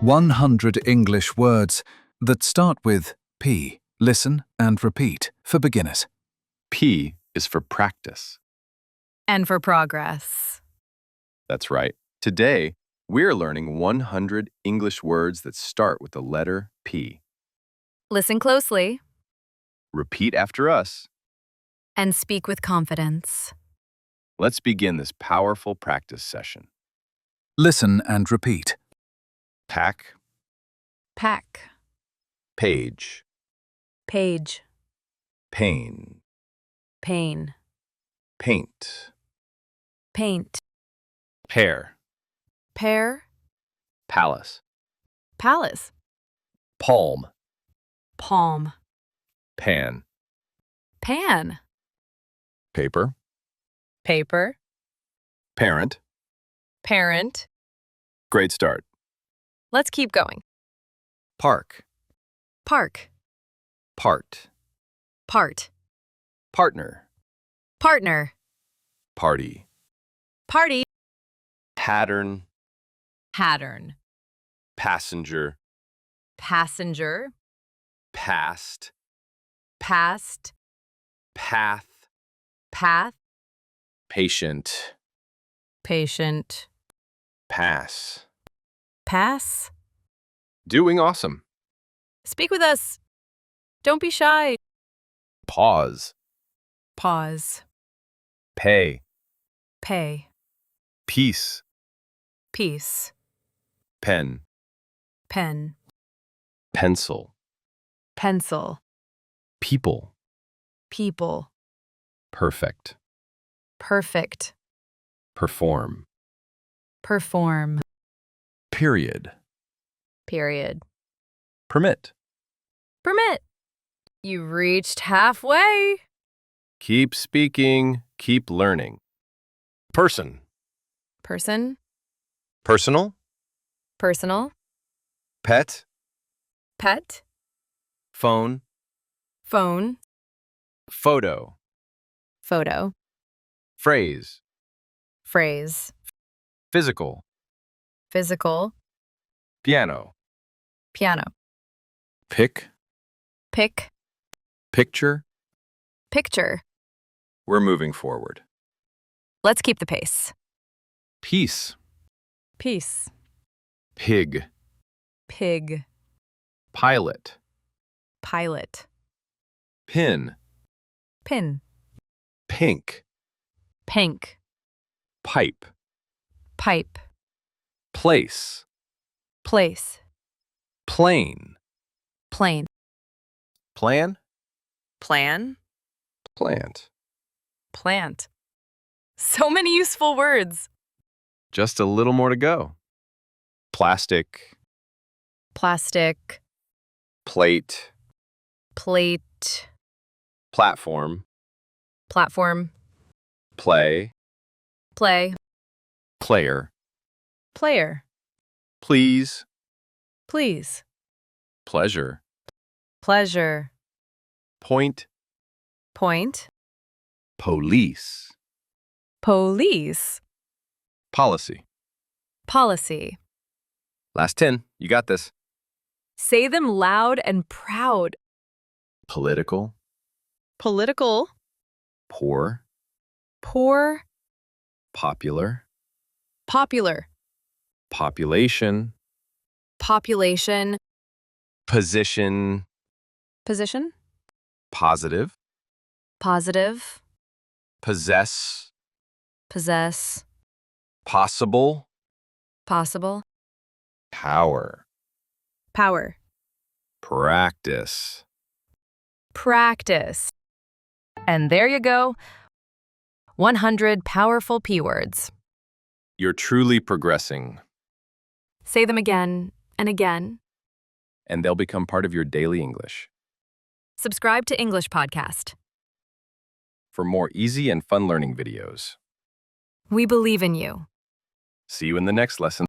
100 English words that start with P. Listen and repeat for beginners. P is for practice. And for progress. That's right. Today, we're learning 100 English words that start with the letter P. Listen closely Repeat after us. and speak with confidence. Let's begin this powerful practice session. Listen and repeat. Pack, Pack, page, page, pain, pain, paint, paint, pear, pear, palace, palace, palm, palm, pan, pan, paper, paper, parent. parent. Great start. Let's keep going. Park, Park, part, part, partner, partner, party, party, pattern, pattern, passenger, passenger, past, past, path, path, patient, patient, pass. pass. Doing awesome. Speak with us. Don't be shy. Pause, Pause, pay, pay, peace, peace, pen, pen, pencil, pencil, people, people, perfect, perfect, perform, perform, period, period, permit. permit. You reached halfway. Keep speaking, keep learning. Person, Person, personal, personal, pet, pet, phone, phone, photo, photo, phrase, phrase, physical, physical, piano, piano, pick, pick, picture. picture. We're moving forward. Let's keep the pace. Peace, Peace, pig, pig, pilot, pilot, pin, pin, pink, pink, pipe, pipe, place, place, plane, plane, plan, plan, plant. plant. So many useful words. Just a little more to go. Plastic, Plastic, plate, plate, platform, platform, play, play, player, player, please, please, pleasure, pleasure, point, point, police, police, policy. policy. Last 10, you got this. Say them loud and proud. Political, Political, poor, poor, popular, popular, population, population, position, position, positive, positive, possess, possess, possible, possible, power, power, practice. practice. And there you go. 100 powerful P words. You're truly progressing, Say them again and again. and they'll become part of your daily English. Subscribe to English Podcast. For more easy and fun learning videos. We believe in you. See you in the next lesson.